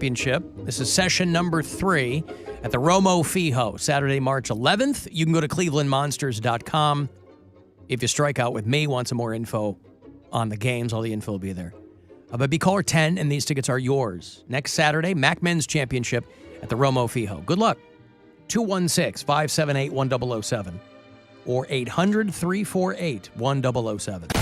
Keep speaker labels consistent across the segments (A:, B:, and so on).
A: Championship. This is session number 3 at the Romo Fijo, Saturday, March 11th. You can go to clevelandmonsters.com. If you strike out with me, want some more info on the games, all the info will be there. But be caller 10, and these tickets are yours. Next Saturday, MAC Men's Championship at the Romo Fijo. Good luck. 216-578-1007 or 800-348-1007.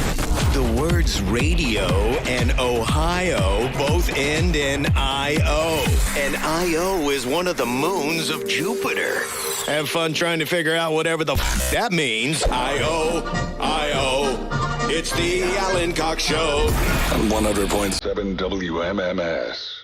B: The words radio and Ohio both end in I-O. And I-O is one of the moons of Jupiter. Have fun trying to figure out whatever the that means. I-O, I-O. It's the Alan Cox Show. 100.7 WMMS.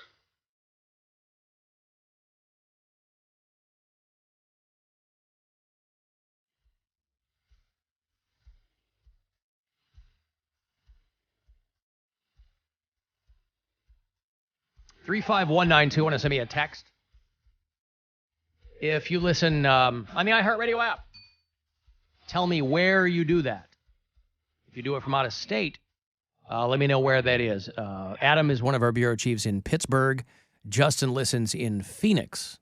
A: $35192. Want to send me a text? If you listen on the iHeartRadio app, tell me where you do that. If you do it from out of state, let me know where that is. Adam is one of our bureau chiefs in Pittsburgh. Justin listens in Phoenix.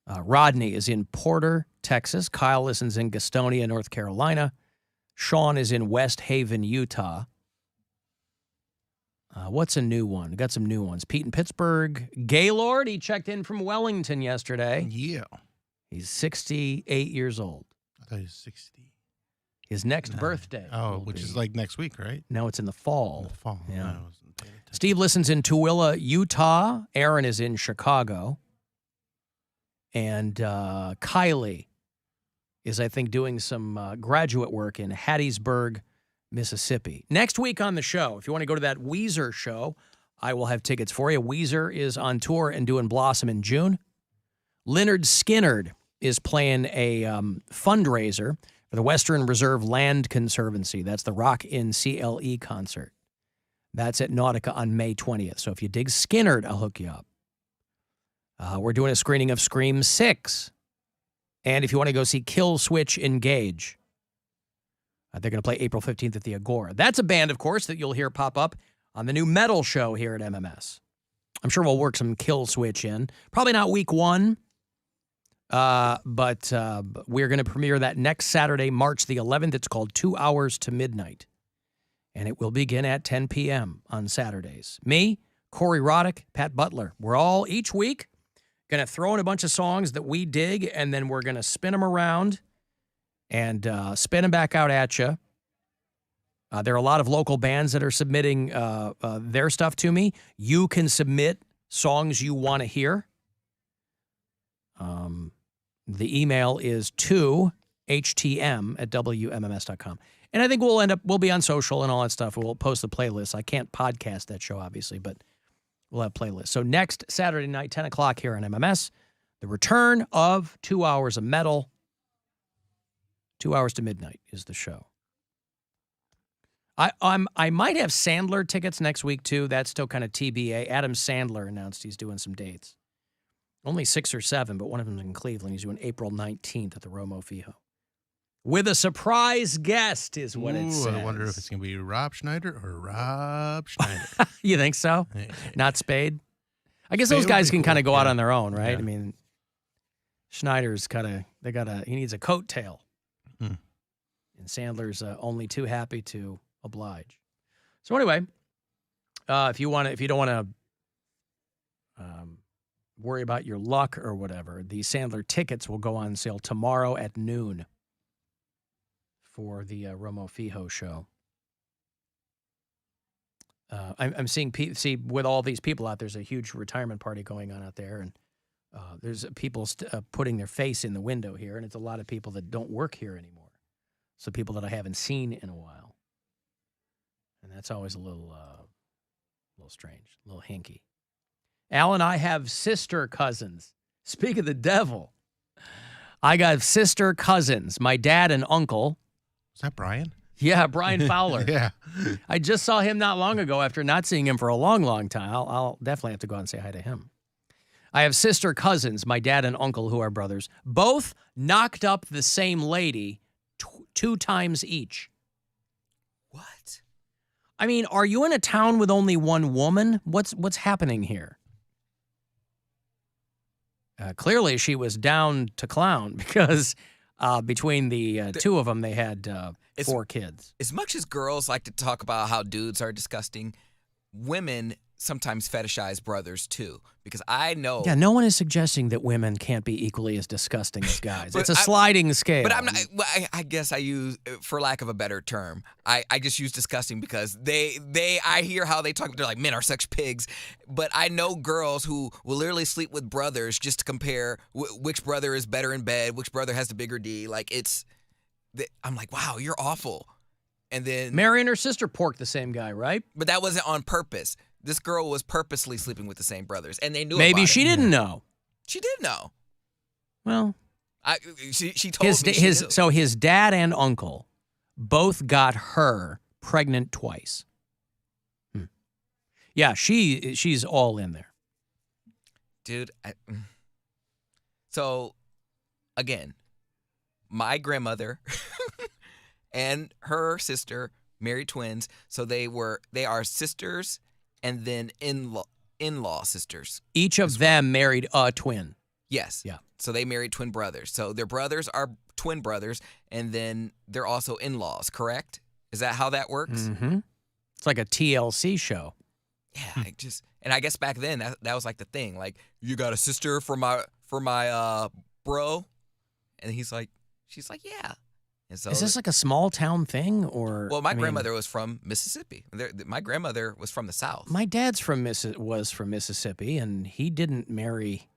A: Rodney is in Porter, Texas. Kyle listens in Gastonia, North Carolina. Sean is in West Haven, Utah. What's a new one? We got some new ones. Pete in Pittsburgh. Gaylord, he checked in from Wellington yesterday.
C: Yeah.
A: He's 68 years old.
C: I thought he was 60.
A: His next birthday.
C: Oh, which is like next week, right?
A: No, it's in the fall.
C: In the fall.
A: Yeah.
C: I wasn't paying attention.
A: Steve listens in Tooele, Utah. Aaron is in Chicago. And Kylie is, I think, doing some graduate work in Hattiesburg, Mississippi. Next week on the show, if you want to go to that Weezer show, I will have tickets for you. Weezer is on tour and doing Blossom in June. Leonard Skinnard is playing a fundraiser for the Western Reserve Land Conservancy. That's the Rock in CLE concert. That's at Nautica on May 20th. So if you dig Skinnard, I'll hook you up. We're doing a screening of Scream 6. And if you want to go see Kill Switch Engage, they're going to play April 15th at the Agora. That's a band, of course, that you'll hear pop up on the new metal show here at MMS. I'm sure we'll work some Kill Switch in. Probably not week 1, but we're going to premiere that next Saturday, March the 11th. It's called 2 Hours to Midnight, and it will begin at 10 p.m. on Saturdays. Me, Corey Roddick, Pat Butler. We're all, each week, going to throw in a bunch of songs that we dig, and then we're going to spin them around and spin them back out at you. There are a lot of local bands that are submitting their stuff to me. You can submit songs you want to hear. The email is to htm@wmms.com. And I think we'll be on social and all that stuff. We'll post the playlist. I can't podcast that show, obviously, but we'll have playlists. So next Saturday night, 10 o'clock here on MMS, the return of 2 hours of metal. 2 hours to midnight is the show. I might have Sandler tickets next week, too. That's still kind of TBA. Adam Sandler announced he's doing some dates. Only 6 or 7, but one of them in Cleveland. He's doing April 19th at the Romo Fijo. With a surprise guest is what it says.
C: I wonder if it's going to be Rob Schneider or Rob Schneider.
A: You think so? Not Spade? I guess those guys can kind of go out on their own, right? Yeah. I mean, Schneider's kind of, he needs a coattail. And Sandler's only too happy to oblige. So anyway, if you don't want to worry about your luck or whatever, the Sandler tickets will go on sale tomorrow at noon for the Romo Fijo show. I'm seeing with all these people out, there's a huge retirement party going on out there, and there's people putting their face in the window here, and it's a lot of people that don't work here anymore. So people that I haven't seen in a while. And that's always a little strange, a little hinky. Alan, I have sister cousins. Speak of the devil. I got sister cousins, my dad and uncle.
C: Is that Brian?
A: Yeah, Brian Fowler.
C: Yeah.
A: I just saw him not long ago after not seeing him for a long, long time. I'll definitely have to go out and say hi to him. I have sister cousins, my dad and uncle, who are brothers. Both knocked up the same lady 2 times each.
B: What?
A: I mean, are you in a town with only one woman? What's happening here? Clearly, she was down to clown because between the two of them, they had 4 kids.
D: As much as girls like to talk about how dudes are disgusting, women sometimes fetishize brothers too. Because I know.
A: Yeah, no one is suggesting that women can't be equally as disgusting as guys. It's a sliding scale.
D: But I'm not. I guess I use, for lack of a better term, I just use disgusting because I hear how they talk. They're like, men are such pigs. But I know girls who will literally sleep with brothers just to compare which brother is better in bed, which brother has the bigger D. Like I'm like, wow, you're awful. And then
A: Mary and her sister porked the same guy, right?
D: But that wasn't on purpose. This girl was purposely sleeping with the same brothers, and they knew.
A: Maybe
D: about
A: she
D: it.
A: didn't know.
D: She did know.
A: Well,
D: she told me. She knew.
A: So his dad and uncle both got her pregnant twice. Yeah, she's all in there,
D: dude. So, again, my grandmother and her sister married twins, so they are sisters. And then in-law sisters.
A: Each of them married a twin.
D: Yes.
A: Yeah.
D: So they married twin brothers. So their brothers are twin brothers, and then they're also in-laws, correct? Is that how that works?
A: Mm-hmm. It's like a TLC show.
D: Yeah, and I guess back then that was like the thing. Like, you got a sister for my bro? And she's like, yeah. And so,
A: is this like a small town thing, or?
D: Well, my grandmother was from Mississippi. My grandmother was from the South.
A: My dad's was from Mississippi, and he didn't marry.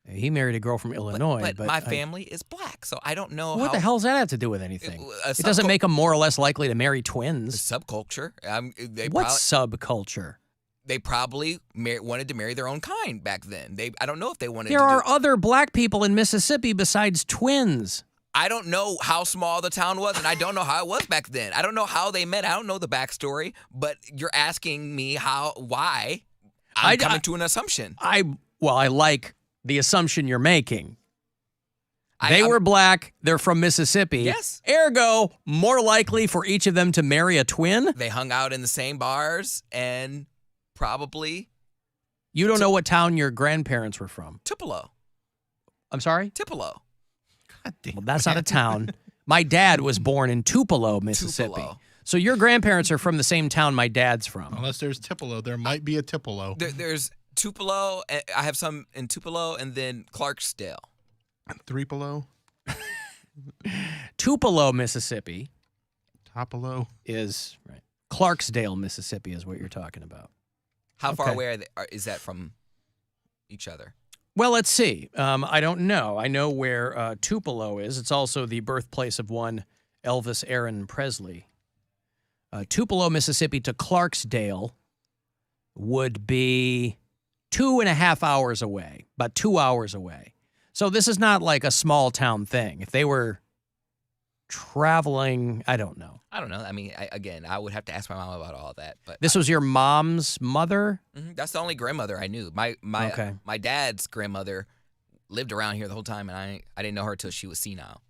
A: He married a girl from Illinois.
D: But my family is black, so I don't know.
A: What the hell does that have to do with anything? It doesn't make them more or less likely to marry twins.
D: Subculture.
A: What's subculture?
D: They probably wanted to marry their own kind back then. I don't know if they wanted.
A: There are other black people in Mississippi besides twins.
D: I don't know how small the town was, and I don't know how it was back then. I don't know how they met. I don't know the backstory, but you're asking me why. I'm coming to an assumption.
A: I like the assumption you're making. They were black. They're from Mississippi.
D: Yes.
A: Ergo, more likely for each of them to marry a twin?
D: They hung out in the same bars and probably.
A: You don't know what town your grandparents were from?
D: Tupelo.
A: I'm sorry?
D: Tupelo.
A: Well, that's not a town. My dad was born in Tupelo, Mississippi.
D: Tupelo.
A: So your grandparents are from the same town my dad's from.
C: Unless there's Tupelo, there might be a Tupelo.
D: There's Tupelo. I have some in Tupelo and then Clarksdale.
C: Three-pelo?
A: Tupelo, Mississippi.
C: Tupelo
A: is right. Clarksdale, Mississippi is what you're talking about.
D: How far away is that from each other?
A: Well, let's see. I don't know. I know where Tupelo is. It's also the birthplace of one Elvis Aaron Presley. Tupelo, Mississippi to Clarksdale would be 2.5 hours away, about 2 hours away. So this is not like a small town thing. If they were traveling, I don't know.
D: I don't know. I mean, I would have to ask my mom about all that. But
A: this was your mom's mother?
D: Mm-hmm. That's the only grandmother I knew. My dad's grandmother lived around here the whole time, and I didn't know her till she was senile.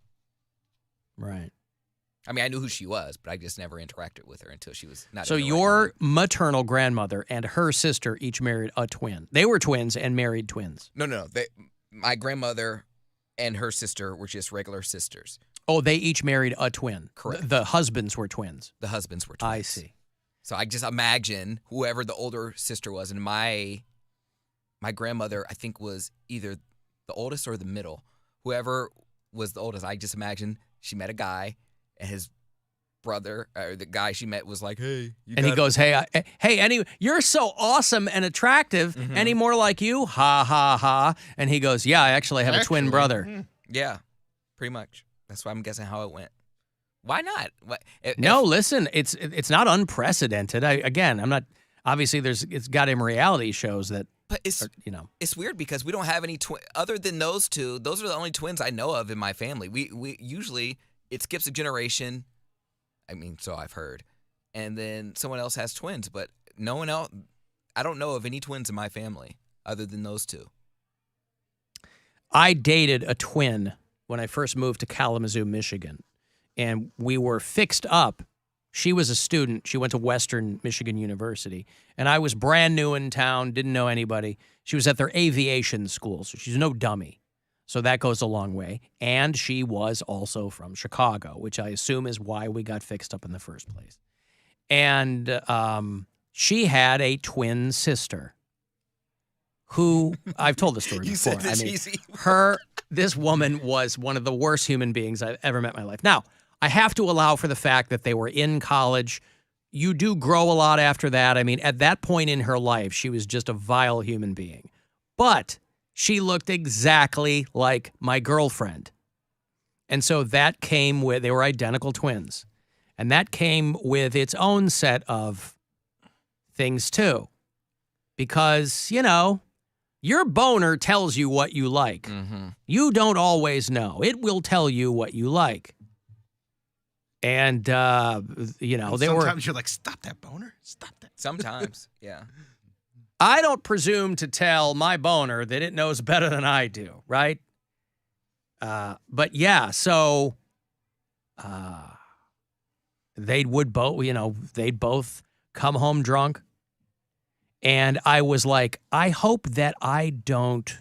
A: Right.
D: I mean, I knew who she was, but I just never interacted with her until she was not.
A: So your maternal grandmother and her sister each married a twin. They were twins and married twins.
D: No. My grandmother and her sister were just regular sisters.
A: Oh, they each married a twin.
D: Correct.
A: The husbands were twins.
D: The husbands were twins.
A: I see.
D: So I just imagine whoever the older sister was, and my grandmother, I think, was either the oldest or the middle. Whoever was the oldest, I just imagine she met a guy, and his brother, or the guy she met, was like, "Hey,"
A: he goes, "Hey, you're so awesome and attractive.
D: Mm-hmm.
A: Any more like you? Ha ha ha!" And he goes, "Yeah, I actually have a twin brother."
D: Yeah, pretty much. That's why I'm guessing how it went. Why not?
A: Listen, it's not unprecedented. I'm not. Obviously, it's goddamn reality shows that.
D: But it's weird because we don't have any other than those two. Those are the only twins I know of in my family. We usually it skips a generation. I mean, so I've heard, and then someone else has twins, but no one else. I don't know of any twins in my family other than those two.
A: I dated a twin when I first moved to Kalamazoo, Michigan, and we were fixed up She was a student. She went to Western Michigan University. And I was brand new in town, didn't know anybody. She was at their aviation school, so she's no dummy. So that goes a long way. And she was also from Chicago, which I assume is why we got fixed up in the first place. And she had a twin sister who, I've told the story before.
D: You said this easy.
A: This woman was one of the worst human beings I've ever met in my life. Now, I have to allow for the fact that they were in college. You do grow a lot after that. I mean, at that point in her life, she was just a vile human being. But she looked exactly like my girlfriend. And so that came with, they were identical twins. And that came with its own set of things too. Because, you know, your boner tells you what you like.
D: Mm-hmm.
A: You don't always know. It will tell you what you like. And, you know, they were...
C: Sometimes you're like, stop that boner. Stop that.
D: Sometimes, yeah.
A: I don't presume to tell my boner that it knows better than I do, right? But yeah, so they'd both come home drunk. And I was like, I hope that I don't,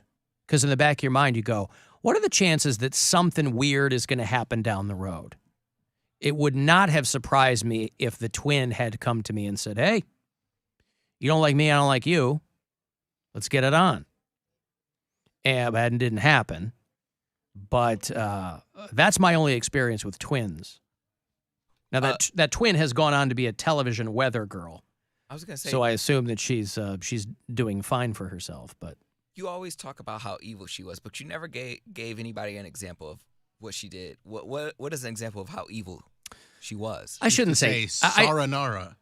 A: because in the back of your mind you go, what are the chances that something weird is going to happen down the road? It would not have surprised me if the twin had come to me and said, hey, you don't like me, I don't like you. Let's get it on. And that didn't happen. But that's my only experience with twins. Now, that twin has gone on to be a television weather girl.
D: I was going to say.
A: So I assume that she's doing fine for herself. But
D: you always talk about how evil she was, but you never gave anybody an example of what she did. What is an example of how evil she was?
A: I shouldn't say
C: Saranara.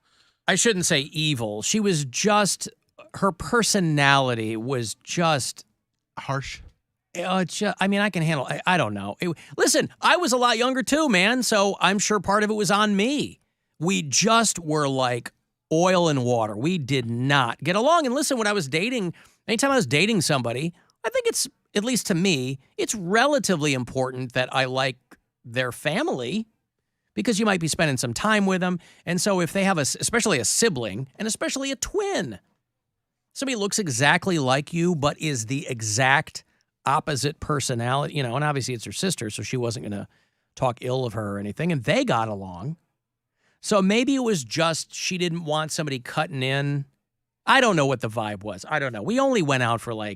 A: I shouldn't say evil. She was just, her personality was just
C: Harsh.
A: I mean, I can handle. I don't know. Listen, I was a lot younger too, man. So I'm sure part of it was on me. We just were like oil and water. We did not get along. And listen, when I was dating, anytime I was dating somebody, I think it's, at least to me, it's relatively important that I like their family because you might be spending some time with them. And so if they have especially a sibling and especially a twin, somebody looks exactly like you but is the exact opposite personality, you know, and obviously it's her sister, so she wasn't going to talk ill of her or anything, and they got along. So maybe it was just she didn't want somebody cutting in. I don't know what the vibe was. I don't know. We only went out for we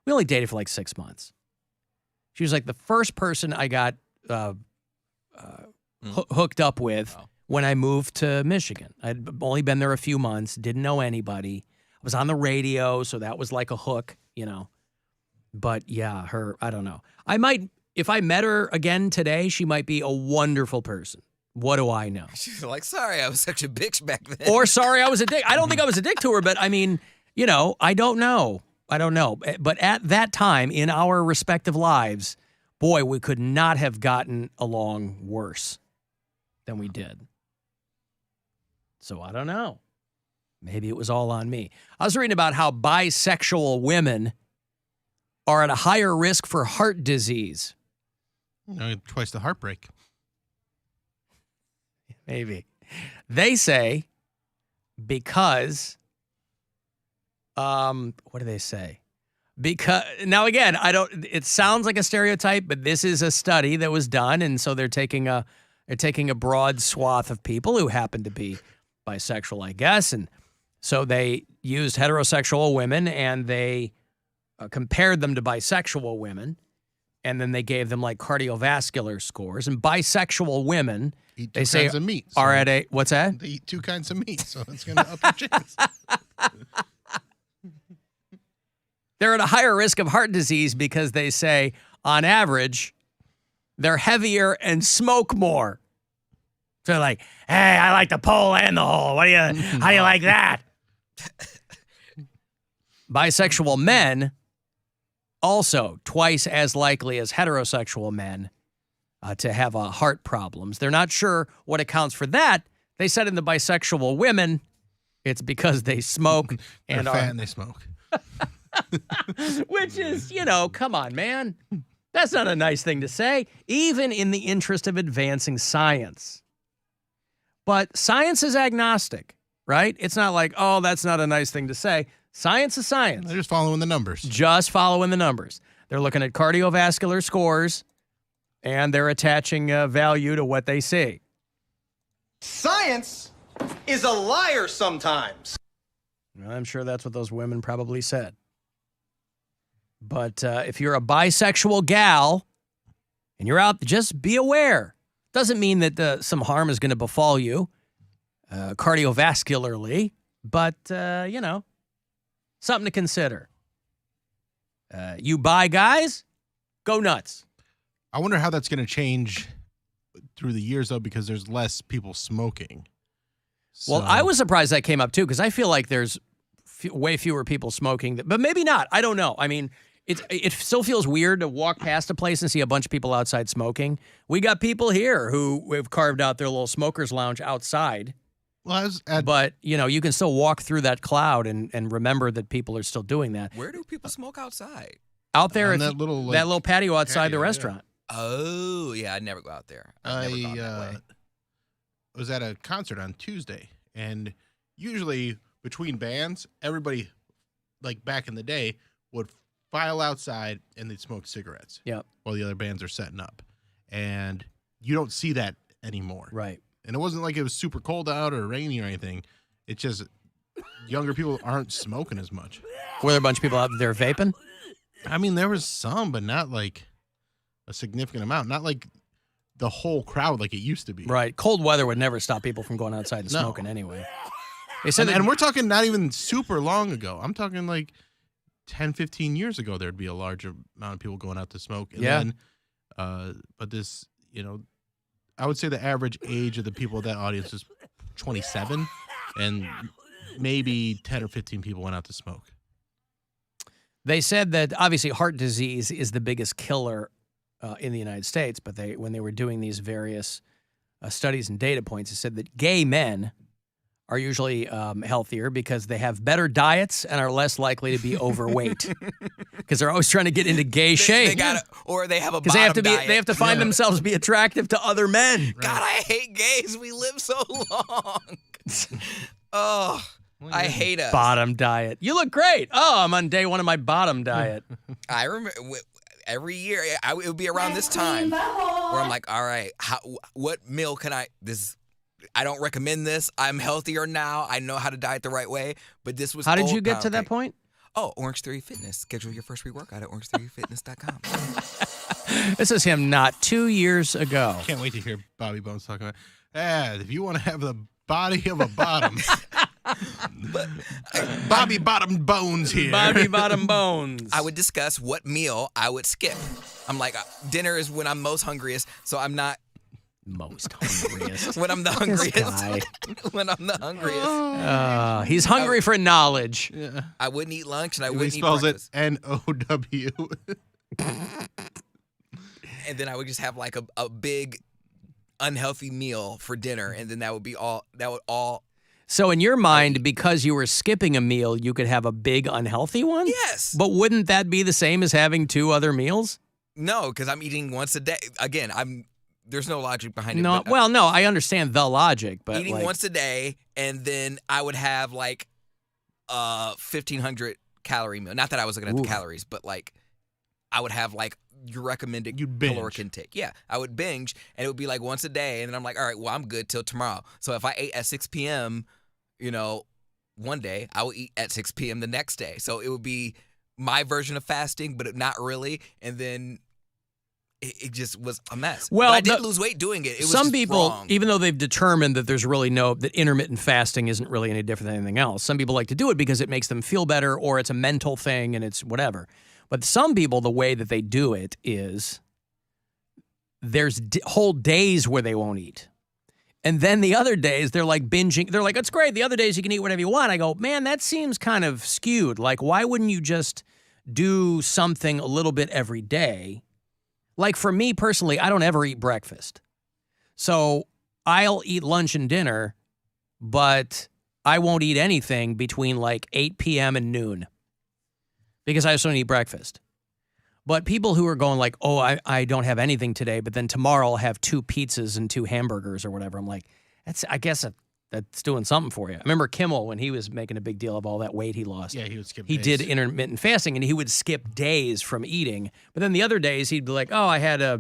A: only dated for like 6 months. She was like the first person I got hooked up with when I moved to Michigan. I'd only been there a few months, didn't know anybody. I was on the radio, so that was like a hook, you know. But yeah, I don't know. If I met her again today, she might be a wonderful person. What do I know?
D: She's like, sorry, I was such a bitch back then.
A: Or sorry, I was a dick. I don't think I was a dick to her, but I mean, you know, I don't know. But at that time in our respective lives, boy, we could not have gotten along worse than we did. So I don't know. Maybe it was all on me. I was reading about how bisexual women are at a higher risk for heart disease.
C: Twice the heartbreak.
A: Maybe. They say because, what do they say? Because, now again, it sounds like a stereotype, but this is a study that was done, and so they're taking a broad swath of people who happen to be bisexual, I guess, and so they used heterosexual women, and they compared them to bisexual women, and then they gave them like cardiovascular scores. And bisexual women,
C: eat
A: they
C: two
A: say,
C: kinds of meat,
A: are at a, what's that?
C: They eat 2 kinds of meat, so it's going to up your chance.
A: They're at a higher risk of heart disease because they say, on average, they're heavier and smoke more. So they're like, hey, I like the pole and the hole. How do you like that? Bisexual men also twice as likely as heterosexual men to have heart problems. They're not sure what accounts for that. They said in the bisexual women, it's because they smoke and
C: they're fat and they smoke.
A: Which is, you know, come on, man. That's not a nice thing to say, even in the interest of advancing science. But science is agnostic, right? It's not like, oh, that's not a nice thing to say. Science is science.
C: They're just following the numbers.
A: Just following the numbers. They're looking at cardiovascular scores, and they're attaching value to what they see.
E: Science is a liar sometimes.
A: Well, I'm sure that's what those women probably said. But if you're a bisexual gal and you're out, just be aware. Doesn't mean that some harm is going to befall you cardiovascularly, but, something to consider. You bi guys, go nuts.
C: I wonder how that's going to change through the years, though, because there's less people smoking.
A: Well, I was surprised that came up, too, because I feel like there's way fewer people smoking, but maybe not. I don't know. I mean, it still feels weird to walk past a place and see a bunch of people outside smoking. We got people here who have carved out their little smoker's lounge outside.
C: Well,
A: but, you can still walk through that cloud and remember that people are still doing that.
D: Where do people smoke outside?
A: Out there
C: on
A: at that little patio outside the restaurant.
D: Yeah. Oh, yeah, I'd never go out there. I've never gone that way.
C: Was at a concert on Tuesday, and usually between bands, everybody, like back in the day, would file outside and they'd smoke cigarettes.
A: Yep.
C: While the other bands are setting up. And you don't see that anymore.
A: Right.
C: And it wasn't like it was super cold out or rainy or anything. It's just younger people aren't smoking as much.
A: Were there a bunch of people out there vaping?
C: I mean, there was some, but not like a significant amount. Not like the whole crowd like it used to be.
A: Right. Cold weather would never stop people from going outside and smoking anyway. They said
C: and we're talking not even super long ago. I'm talking like 10, 15 years ago, there'd be a larger amount of people going out to smoke. And then, but this, I would say the average age of the people of that audience is 27, and maybe 10 or 15 people went out to smoke.
A: They said that obviously heart disease is the biggest killer in the United States, but when they were doing these various studies and data points, they said that gay men are usually healthier because they have better diets and are less likely to be overweight because they're always trying to get into gay shape.
D: Or they have a
A: because they have to find themselves to be attractive to other men.
D: Right. God, I hate gays. We live so long. Oh, I hate us.
A: Bottom diet. You look great. Oh, I'm on day one of my bottom diet.
D: I remember every year it would be around this time where I'm like, all right, what meal can I don't recommend this. I'm healthier now. I know how to diet the right way. But this was
A: How did you get to that point?
D: Oh, Orange Theory Fitness. Schedule your first free workout at orangetheoryfitness.com.
A: This is him not 2 years ago.
C: Can't wait to hear Bobby Bones talking about, if you want to have the body of a bottom. Bobby Bottom Bones here.
A: Bobby Bottom Bones.
D: I would discuss what meal I would skip. I'm like, dinner is when I'm most hungriest, so I'm not
A: most hungriest.
D: When I'm the hungriest. When I'm the hungriest.
A: He's hungry for knowledge.
C: Yeah.
D: I wouldn't eat lunch and I wouldn't eat
C: breakfast. He spells it N-O-W.
D: And then I would just have like a big unhealthy meal for dinner, and then that would all.
A: So in your mind, because you were skipping a meal, you could have a big unhealthy one?
D: Yes.
A: But wouldn't that be the same as having 2 other meals?
D: No, because I'm eating once a day. Again, there's no logic behind it.
A: No, no, I understand the logic, but
D: eating once a day, and then I would have like 1,500 calorie meal. Not that I was looking at the calories, but like I would have like your recommended caloric intake. Yeah, I would binge, and it would be like once a day, and then I'm like, all right, well, I'm good till tomorrow. So if I ate at 6 p.m., one day, I will eat at 6 p.m. the next day. So it would be my version of fasting, but not really, and then it just was a mess.
A: Well,
D: but I did lose weight doing it. It was
A: some
D: just
A: people,
D: wrong.
A: even though they've determined that there's really that intermittent fasting isn't really any different than anything else, some people like to do it because it makes them feel better, or it's a mental thing and it's whatever. But some people, the way that they do it is there's whole days where they won't eat. And then the other days, they're like binging. They're like, it's great. The other days you can eat whatever you want. I go, man, that seems kind of skewed. Like, why wouldn't you just do something a little bit every day? Like for me personally, I don't ever eat breakfast. So I'll eat lunch and dinner, but I won't eat anything between like 8 p.m. and noon because I just don't eat breakfast. But people who are going like, oh, I don't have anything today, but then tomorrow I'll have 2 pizzas and 2 hamburgers or whatever. I'm like, I guess that's doing something for you. I remember Kimmel when he was making a big deal of all that weight he lost.
C: Yeah, he would skip
A: He
C: days.
A: did intermittent fasting, and he would skip days from eating. But then the other days, he'd be like, oh, I had a,